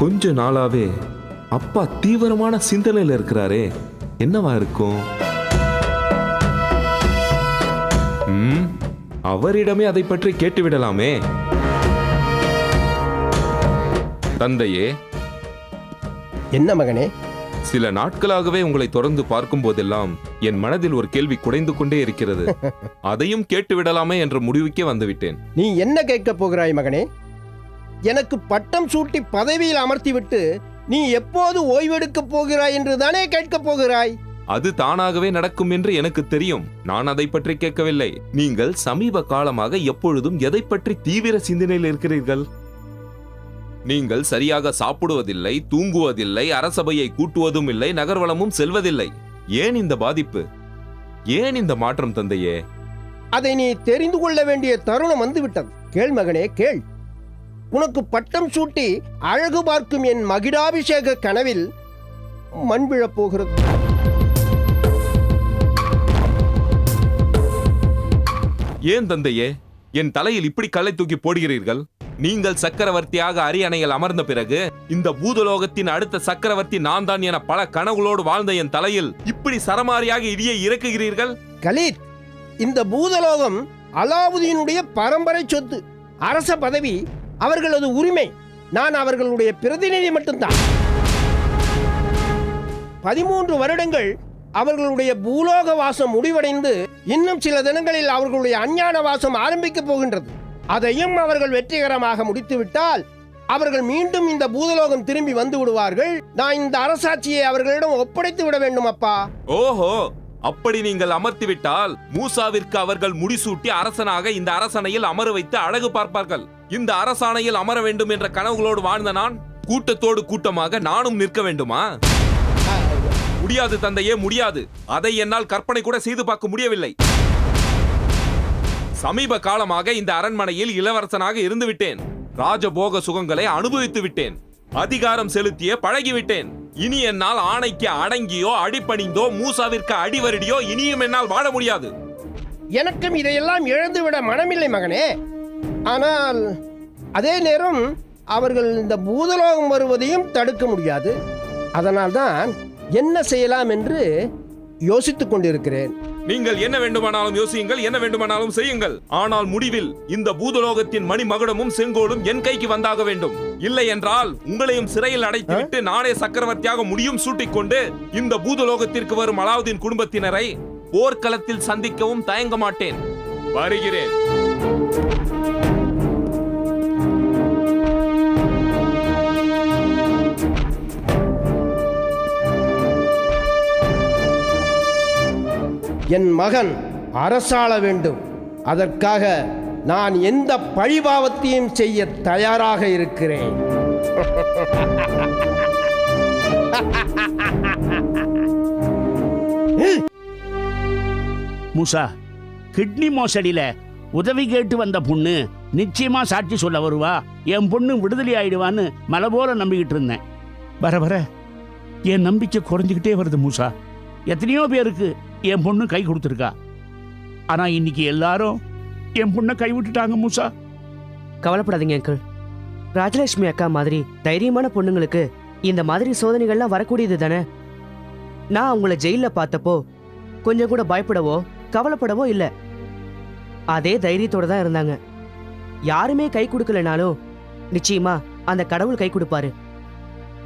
கொஞ்ச நாளாவே அப்பா தீவிரமான சிந்தனையில் இருக்கிறாரே, என்னவா இருக்கும்? அவரிடமே அதை பற்றி கேட்டுவிடலாமே. தந்தையே. என்ன மகனே? சில நாட்களாகவே உங்களை தொடர்ந்து பார்க்கும் போதெல்லாம் என் மனதில் ஒரு கேள்வி குடைந்து கொண்டே இருக்கிறது. அதையும் கேட்டுவிடலாமே என்ற முடிவுக்கே வந்துவிட்டேன். நீ என்ன கேட்க போகிறாய் மகனே? எனக்கு பட்டம் சூட்டி பதவியில் அமர்த்திவிட்டு நீ எப்போது ஓய்வெடுக்கப் போகிறாய் என்று தானே கேட்கப் போகிறாய்? அது தானாகவே நடக்கும் என்று எனக்கு தெரியும். நான் அதை பற்றி கேட்கவில்லை. நீங்கள் சமீப காலமாக எப்பொழுதும் எதை பற்றி தீவிர சிந்தனையில் இருக்கிறீர்கள்? நீங்கள் சரியாக சாப்பிடுவதில்லை, தூங்குவதில்லை, அரசபையை கூட்டுவதும் இல்லை, நகர்வலமும் செல்வதில்லை. ஏன் இந்த பாதிப்பு? ஏன் இந்த மாற்றம் தந்தையே? அதை நீ தெரிந்து கொள்ள வேண்டிய தருணம் வந்துவிட்டது. கேள் மகனே, கேள். உனக்கு பட்டம் சூட்டி அழகு பார்க்கும் என் மகிடாபிஷேக கனவில் மண் விழப் போகிறது. ஏன் தந்தையே என் தலையில் இப்படி கல்லை தூக்கி போடுகிறீர்கள்? நீங்கள் சக்கரவர்த்தியாக அரியணையில் அமர்ந்த பிறகு இந்த பூதலோகத்தின் அடுத்த சக்கரவர்த்தி நான் தான் என பல கனவுகளோடு வாழ்ந்த என் தலையில் இப்படி சரமாரியாக இடியை இறக்குகிறீர்கள். கலீத், இந்த பூதலோகம் அலாவுதீனுடைய பரம்பரை சொத்து. அரச பதவி அவர்களது உரிமை. நான் அவர்களுடைய பிரதிநிதி மட்டும்தான். 13 வருடங்கள் அவர்களுடைய பூலோக வாசம் முடிவடைந்து இன்னும் சில தினங்களில் அவர்களுடைய அஞ்ஞான வாசம் ஆரம்பிக்க போகின்றது. அதையும் அவர்கள் வெற்றிகரமாக முடித்துவிட்டால் அவர்கள் மீண்டும் இந்த பூதலோகம் திரும்பி வந்து விடுவார்கள். நான் இந்த அரசாட்சியை அவர்களிடம் ஒப்படைத்து விட வேண்டும் அப்பா. ஓஹோ, அப்படி நீங்கள் அமர்த்திவிட்டால் மூசாவிற்கு அவர்கள் முடிசூட்டி அரசனாக இந்த அரசணையில் அமர வைத்து அழகு பார்ப்பார்கள். இந்த அரசாணையில் அமர வேண்டும் என்ற கனவுகளோடு வாழ்ந்த நான் கூட்டத்தோடு கூட்டமாக நானும் நிற்க வேண்டுமா? முடியாது தந்தையே, முடியாது. அதை என்னால் கற்பனை கூட செய்து பார்க்க முடியவில்லை. சமீப காலமாக இந்த அரண்மனையில் இளவரசனாக இருந்து விட்டேன். ராஜபோக சுகங்களை அனுபவித்து விட்டேன். அதிகாரம் செலுத்திய பழகிவிட்டேன். இனி என்னால் ஆணைக்கு அடங்கியோ அடிபணிந்தோ மூசாவிற்கு அடிவருடியோ இனியும் என்னால் வாழ முடியாது. எனக்கும் இதையெல்லாம் இழந்துவிட மனமில்லை மகனே. ஆனால் அதே நேரம் அவர்கள் இந்த பூதலோகம் வருவதையும் தடுக்க முடியாது. அதனால்தான் என்ன செய்யலாம் என்று யோசித்துக் கொண்டிருக்கிறேன். நீங்கள் என்ன வேண்டுமானாலும் யோசியுங்கள், என்ன வேண்டுமானாலும் செய்யுங்கள். ஆனால் முடிவில் இந்த பூதலோகத்தின் மணிமகுடமும் செங்கோலும் என் கைக்கு வந்தாக வேண்டும். இல்லை என்றால் உங்களையும் சிறையில் அடைத்துவிட்டு நானே சக்கரவர்த்தியாக முடியும் சூட்டிக்கொண்டு இந்த பூதலோகத்திற்கு வரும் அலாவுதீன் குடும்பத்தினரை போர்க்களத்தில் சந்திக்கவும் தயங்க மாட்டேன். வருகிறேன். என் மகன் அரசாள வேண்டும். அதற்காக நான் எந்த பழிபாவத்தையும் செய்ய தயாராக இருக்கிறேன். மூசா, கிட்னி மோசடியில உதவி கேட்டு வந்த பொண்ணு நிச்சயமா சாட்சி சொல்ல வருவா, என் பொண்ணு விடுதலை ஆயிடுவான்னு மலை போல நம்பிக்கிட்டு இருந்தேன். வர வர என் நம்பிக்கை குறைஞ்சிக்கிட்டே வருது மூசா. எத்தனையோ பேருக்கு என் பொண்ணு கை கொடுத்துருக்கா. ஆனா இன்னைக்கு எல்லாரும் என் பொண்ணை கை விட்டுட்டாங்க மூசா. கவலைப்படாதீங்க அங்கிள். ராஜலட்சுமி அக்கா மாதிரி தைரியமான பொண்ணுங்களுக்கு இந்த மாதிரி சோதனைகள்லாம் வரக்கூடியது தானே. நான் அவங்கள ஜெயில பார்த்தப்போ கொஞ்சம் கூட பயப்படவோ கவலைப்படவோ இல்லை. அதே தைரியத்தோட தான் இருந்தாங்க. யாருமே கை கொடுக்கலனாலும் நிச்சயமா அந்த கடவுள் கை கொடுப்பாரு.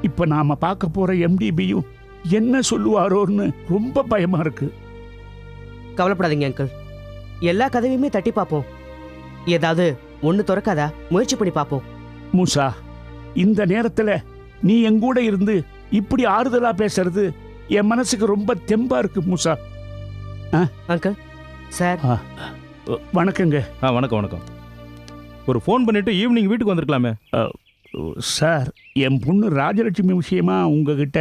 இப்ப நாம பார்க்க போற எம்டிபியும் என்ன சொல்லுவாரோன்னு ரொம்ப பயமா இருக்கு. கவலைப்படாதீங்க அங்கிள். எல்லா கதவையுமே தட்டி பார்ப்போம். ஏதாவது ஒண்ணு திறக்காதா முயற்சி பண்ணி பார்ப்போம். மூசா, இந்த நேரத்துல நீ எங்கூட இருந்து இப்படி ஆறுதலா பேசுறது என் மனசுக்கு ரொம்ப தெம்பா இருக்கு மூசா. Uncle sir. வணக்கங்க. வணக்கம் வணக்கம். ஒரு ஃபோன் பண்ணிட்டு ஈவினிங் வீட்டுக்கு வந்திருக்கலாமே. சார், என் பொண்ணு ராஜலட்சுமி விஷயமா உங்ககிட்ட.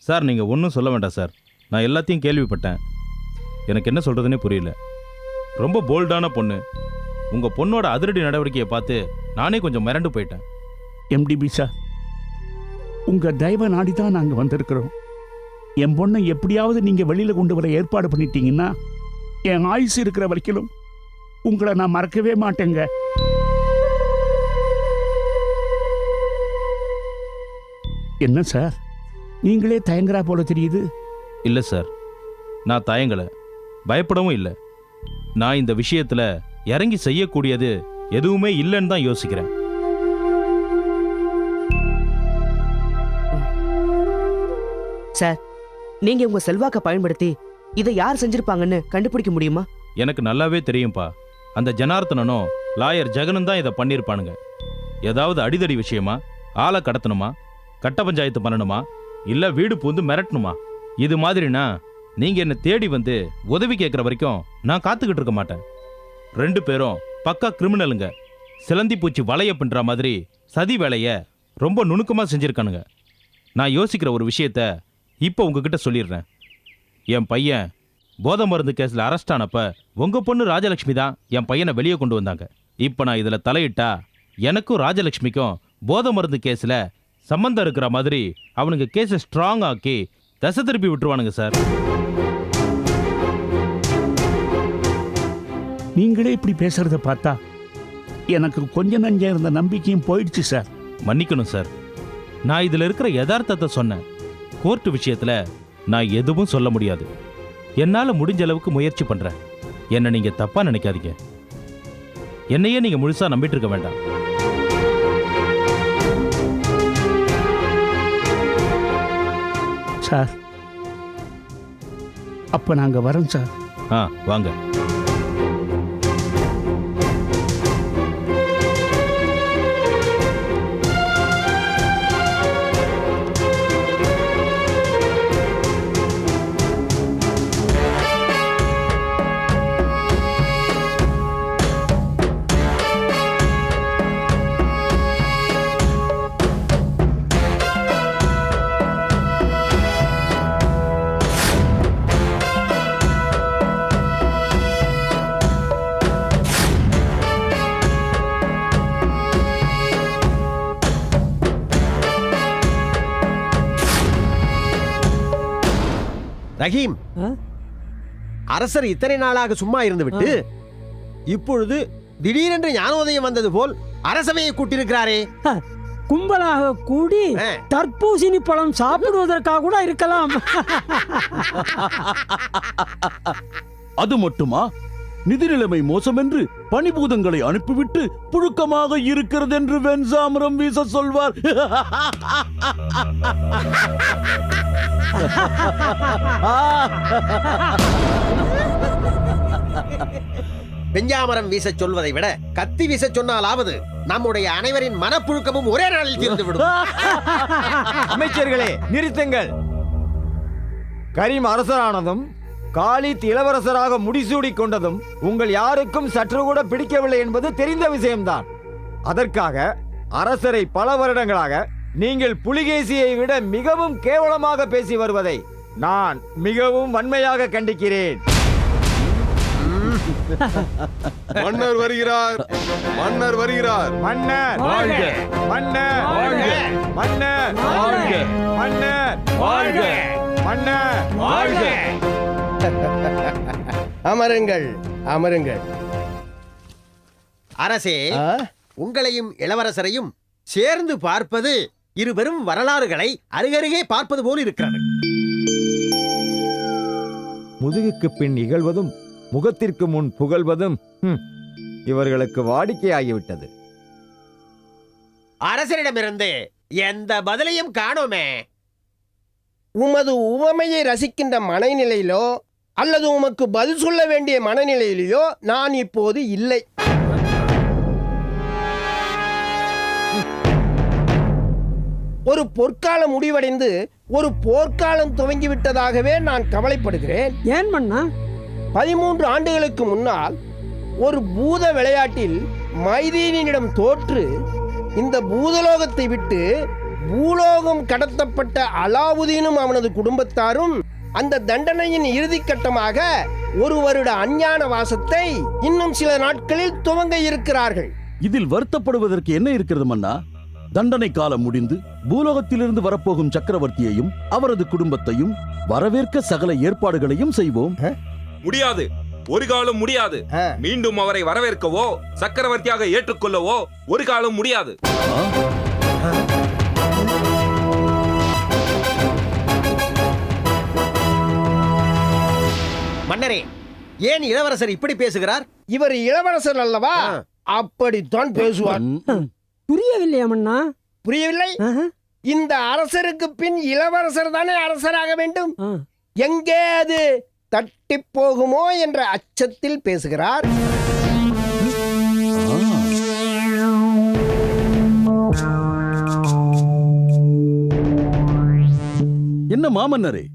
சார், நீங்கள் ஒன்றும் சொல்ல வேண்டாம் சார். நான் எல்லாத்தையும் கேள்விப்பட்டேன். எனக்கு என்ன சொல்கிறதுனே புரியல. ரொம்ப போல்டான பொண்ணு. உங்கள் பொண்ணோட அதிரடி நடவடிக்கையை பார்த்து நானே கொஞ்சம் மிரண்டு போயிட்டேன். எம்டிபி சார், உங்கள் தயவை நாடி தான் நாங்கள் வந்திருக்கிறோம். என் பொண்ணை எப்படியாவது நீங்கள் வெளியில் கொண்டு வர ஏற்பாடு பண்ணிட்டீங்கன்னா என் ஆயுசு இருக்கிற வரைக்கும் உங்களை நான் மறக்கவே மாட்டேங்க. என்ன சார், நீங்களே தயங்குறா போல தெரியுது. இல்லை சார், நான் தயங்கலை, பயப்படவும் இல்லை. நான் இந்த விஷயத்தில் இறங்கி செய்யக்கூடியது எதுவுமே இல்லைன்னு தான் யோசிக்கிறேன். சார், நீங்க உங்க செல்வாக்கை பயன்படுத்தி இதை யார் செஞ்சிருப்பாங்கன்னு கண்டுபிடிக்க முடியுமா? எனக்கு நல்லாவே தெரியும்பா. அந்த ஜனார்த்தனனும் லாயர் ஜெகனும் தான் இதை பண்ணியிருப்பானுங்க. ஏதாவது அடிதடி விஷயமா, ஆளை கடத்தணுமா, கட்ட பஞ்சாயத்து பண்ணணுமா, இல்லை வீடு பூந்து மிரட்டணுமா? இது மாதிரினா நீங்கள் என்னை தேடி வந்து உதவி கேட்குற வரைக்கும் நான் காத்துக்கிட்டு இருக்க மாட்டேன். 2 பேரும் பக்கா கிரிமினலுங்க. சிலந்தி பூச்சி வலைய பின்ற மாதிரி சதி வேலையை ரொம்ப நுணுக்கமாக செஞ்சுருக்கானுங்க. நான் யோசிக்கிற ஒரு விஷயத்த இப்போ உங்ககிட்ட சொல்லிடுறேன். என் பையன் போதை மருந்து கேஸில் அரெஸ்ட் ஆனப்ப உங்கள் பொண்ணு ராஜலட்சுமி தான் என் பையனை வெளியே கொண்டு வந்தாங்க. இப்போ நான் இதில் தலையிட்டா எனக்கும் ராஜலட்சுமிக்கும் போதை மருந்து கேஸில் சம்பந்தம் இருக்கிற மாதிரி அவனுங்க கேஸை ஸ்ட்ராங் ஆக்கி தசை திருப்பி விட்டுருவானுங்க சார். நீங்களே இப்படி பேசுறத பார்த்தா எனக்கு கொஞ்ச நஞ்சம் இருந்த நம்பிக்கையும் போயிடுச்சு சார். மன்னிக்கணும் சார், நான் இதில் இருக்கிற யதார்த்தத்தை சொன்னேன். கோர்ட்டு விஷயத்தில் நான் எதுவும் சொல்ல முடியாது. என்னால் முடிஞ்ச அளவுக்கு முயற்சி பண்ணுறேன். என்னை நீங்கள் தப்பாக நினைக்காதீங்க. என்னையே நீங்கள் முழுசாக நம்பிட்டு இருக்க வேண்டாம். சார், அப்போ நாங்கள் வரோம் சார். வாங்க. ரஹீம், அரசர் இத்தனை நாளாக சும்மா இருந்து விட்டு இப்பொழுது திடீரென்று ஞானோதயம் வந்தது போல் அரசவையை கூட்டியிருக்கிறாரே. கும்பலாக கூடி தர்பூசணி பழம் சாப்பிடுவதற்காக கூட இருக்கலாம். அது மட்டுமா, நிதி நிலைமை மோசம் என்று பணிபூதங்களை அனுப்பிவிட்டு புழுக்கமாக இருக்கிறது என்று வெண்சாமரம் வீச சொல்வார். வெஞ்சாமரம் வீச சொல்வதை விட கத்தி வீச சொன்னாலாவது நம்முடைய அனைவரின் மனப்புழுக்கமும் ஒரே நாளில் தீர்ந்துவிடும். அமைச்சர்களே, நிறுத்துங்கள். கரீம் அரசரானதும் காலித் இளவரசராக முடிசூடி கொண்டதும் உங்கள் யாருக்கும் சற்று கூட பிடிக்கவில்லை என்பது தெரிந்த விஷயம்தான். அதற்காக அரசரை பல வருடங்களாக நீங்கள் புலிகேசியை விட மிகவும் கேவலமாக பேசி வருவதை நான் மிகவும் வன்மையாக கண்டிக்கிறேன். மன்னர் வருகிறார், மன்னர் வருகிறார். மன்னர் வாழ்க, மன்னர் வாழ்க, மன்னர் வாழ்க, மன்னர் வாழ்க, மன்னர் வாழ்க. அமருங்கள், அமருங்கள். அரசே, உங்களையும் இளவரசரையும் சேர்ந்து பார்ப்பது இருவரும் வரலாறுகளை அருகருகே பார்ப்பது போல் இருக்கிறது. முதுகுக்கு பின் இகழ்வதும் முகத்திற்கு முன் புகழ்வதும் இவர்களுக்கு வாடிக்கையாகிவிட்டது. அரசரிடமிருந்து எந்த பதிலையும் காணோமே. உமது உவமையை ரசிக்கின்ற மனநிலையிலோ அல்லது உமக்கு பதில் சொல்ல வேண்டிய மனநிலையிலோ நான் இப்போது இல்லை. ஒரு பொற்காலம் முடிவடைந்து ஒரு போர்க்காலம் துவங்கிவிட்டதாகவே நான் கவலைப்படுகிறேன். ஏன் மன்னா? 13 ஆண்டுகளுக்கு முன்னால் ஒரு பூத விளையாட்டில் மைதீனிடம் தோற்று இந்த பூதலோகத்தை விட்டு பூலோகம் கடத்தப்பட்ட அலாவுதீனும் அவனது குடும்பத்தாரும் அந்த தண்டனையின் இறுதி கட்டமாக 1 வருட அஞ்ஞான வாசத்தை இன்னும் சில நாட்களில் துவங்க இருக்கிறார்கள். இதில் வருத்தப்படுவதற்கு என்ன இருக்கிறது மன்னா? தண்டனை காலம் முடிந்து பூலோகத்திலிருந்து வரப்போகும் சக்கரவர்த்தியையும் அவரது குடும்பத்தையும் வரவேற்க சகல ஏற்பாடுகளையும் செய்வோம். முடியாது, ஒரு காலம் முடியாது. மீண்டும் அவரை வரவேற்கவோ சக்கரவர்த்தியாக ஏற்றுக்கொள்ளவோ ஒரு காலம் முடியாது. மன்னரே, ஏன் இளவரசர் இப்படி பேசுகிறார்? இவர் இளவரசர் அல்லவா? அப்படித்தான் பேசுவார். புரியவில்லையா மன்னா? புரியவில்லை? இந்த அரசருக்கு பின் இளவரசர் தானே அரசராக வேண்டும். எங்கே அது தட்டி போகுமோ என்ற அச்சத்தில் பேசுகிறார். என்ன மாமன்னரே,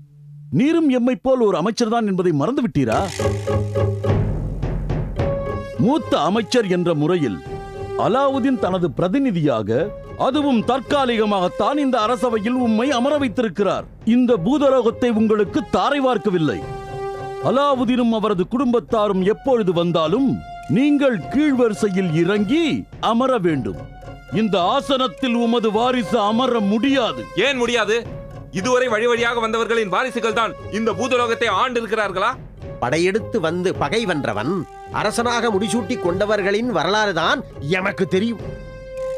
நீரும் எம்மை போல் ஒரு அமைச்சர் தான் என்பதை மறந்து விட்டீரா? மூத்த அமைச்சர் என்ற முறையில் அலாவுதீன் தனது பிரதிநிதியாக, அதுவும் தற்காலிகமாகத்தான் இந்த அரசவையில் உம்மை அமர வைத்திருக்கிறார். இந்த பூதலோகத்தை உங்களுக்கு தாரை வார்க்கவில்லை. அலாவுதீனும் அவரது குடும்பத்தாரும் எப்பொழுது வந்தாலும் நீங்கள் கீழ்வரிசையில் இறங்கி அமர வேண்டும். இந்த ஆசனத்தில் உமது வாரிசு அமர முடியாது. ஏன் முடியாது? இதுவரை வழி வழியாக வந்தவர்களின் வாரிசுகள் தான் இந்த பூதலோகத்தை ஆண்டிருக்கிறார்களா? படையெடுத்து வந்து பகை வென்றவன் அரசனாக முடிசூட்டி கொண்டவர்களின் வரலாறு தான் எமக்கு தெரியும்.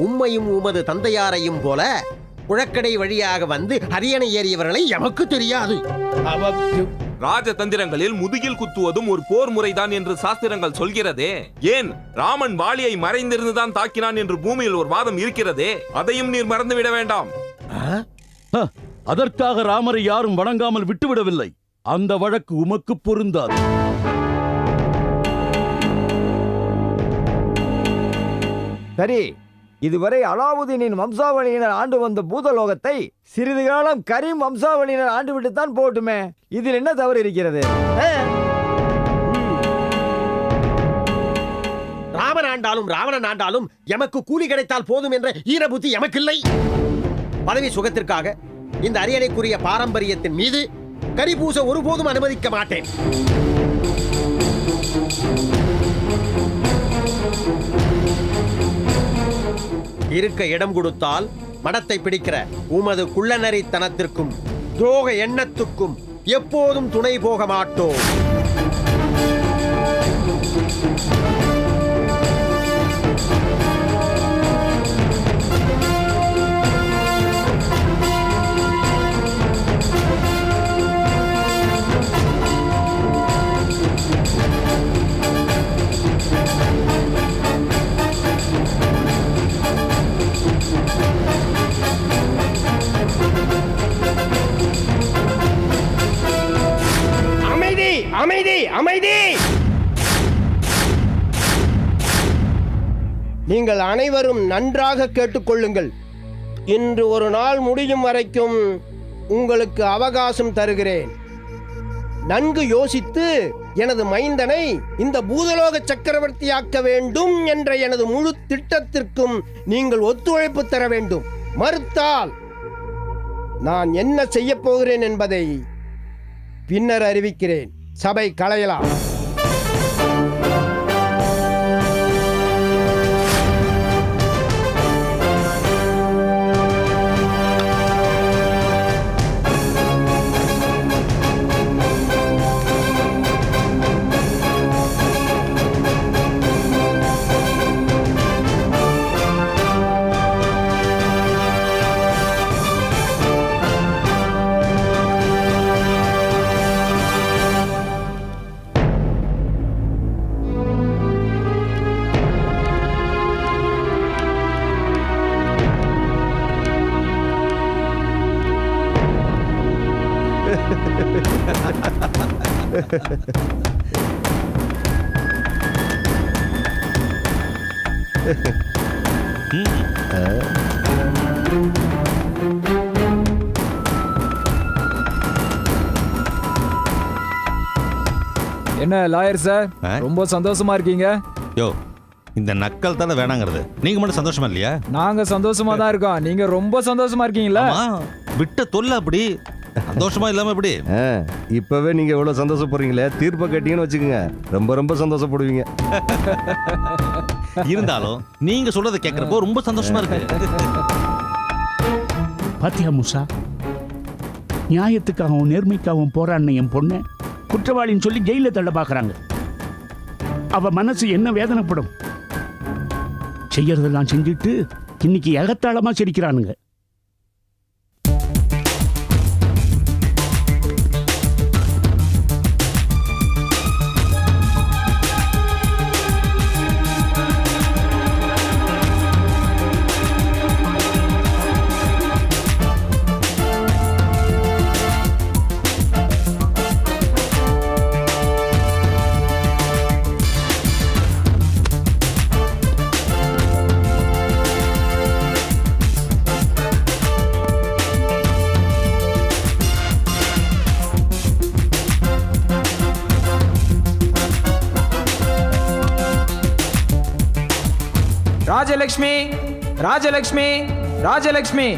உம்மையும் உமது தந்தையாரையும் போல புழக்கடை வழியாக வந்து அரியணை ஏறியவர்களை எமக்கு தெரியாது. ராஜதந்திரங்களில் முதுகில் குத்துவதும் ஒரு போர் முறைதான் என்று சாஸ்திரங்கள் சொல்கிறதே. ஏன் ராமன் வாலியை மறைந்திருந்துதான் தாக்கினான் என்று பூமியில் ஒரு வாதம் இருக்கிறதே. அதையும் நீர் மறந்துவிட வேண்டாம். அதற்காக ராமரை யாரும் வணங்காமல் விட்டுவிடவில்லை. அந்த வழக்கு உமக்கு பொருந்தாது. சரி, இதுவரை அலாவுதீனின் வம்சாவளியினர் ஆண்டு வந்த பூதலோகத்தை சிறிது காலம் கரீம் வம்சாவளியினர் ஆண்டு விட்டுத்தான் போட்டுமே. இதில் என்ன தவறு இருக்கிறது? ராமன் ஆண்டாலும் ராவணன் ஆண்டாலும் எமக்கு கூலி கிடைத்தால் போதும் என்ற ஈரபுத்தி எமக்கில்லை. பதவி சுகத்திற்காக இந்த அரியணைக்குரிய பாரம்பரியத்தின் மீது கரிபூச ஒருபோதும் அனுமதிக்க மாட்டேன். இருக்க இடம் கொடுத்தால் மடத்தை பிடிக்கிற உமது குள்ளநரித்தனத்திற்கும் துரோக எண்ணத்துக்கும் எப்போதும் துணை போக மாட்டோம். அமைதி, அமைதி! நீங்கள் அனைவரும் நன்றாக கேட்டுக்கொள்ளுங்கள். இன்று ஒரு நாள் முடியும் வரைக்கும் உங்களுக்கு அவகாசம் தருகிறேன். நன்கு யோசித்து எனது மைந்தனை இந்த பூதலோக சக்கரவர்த்தியாக்க வேண்டும் என்ற எனது முழு திட்டத்திற்கும் நீங்கள் ஒத்துழைப்பு தர வேண்டும். மறுத்தால் நான் என்ன செய்ய போகிறேன் என்பதை பின்னர் அறிவிக்கிறேன். சபை கலையலாம். என்ன லாயர் சார், ரொம்ப சந்தோஷமா இருக்கீங்க? யோ, இந்த நக்கல் தானே வேணாங்கிறது. நீங்க மட்டும் சந்தோஷமா இல்லையா? நாங்க சந்தோஷமா தான் இருக்கோம். நீங்க ரொம்ப சந்தோஷமா இருக்கீங்களா? விட்ட தொல்லை அப்படி. சந்தோஷமா இல்லாம எப்படி? இப்பவே நீங்க எவ்வளவு சந்தோஷப்படுறீங்களே, தீர்ப்பை கேட்டீங்கன்னு வச்சுக்கோங்க, ரொம்ப ரொம்ப சந்தோஷப்படுவீங்க. இருந்தாலும் நீங்க சொல்றதை கேட்கறப்போ ரொம்ப சந்தோஷமா இருக்கு. பாத்தியா மூசா, நியாயத்துக்காகவும் நேர்மைக்காகவும் போராடின என் பொண்ணை குற்றவாளின்னு சொல்லி ஜெயில தள்ள பாக்குறாங்க. அவ மனசு என்ன வேதனைப்படும். செய்யறதெல்லாம் செஞ்சுட்டு இன்னைக்கு எகத்தாளமா சிரிக்கிறானுங்க. ராஜலக்ஷ்மி ராஜலக்ஷ்மி ராஜலக்ஷ்மி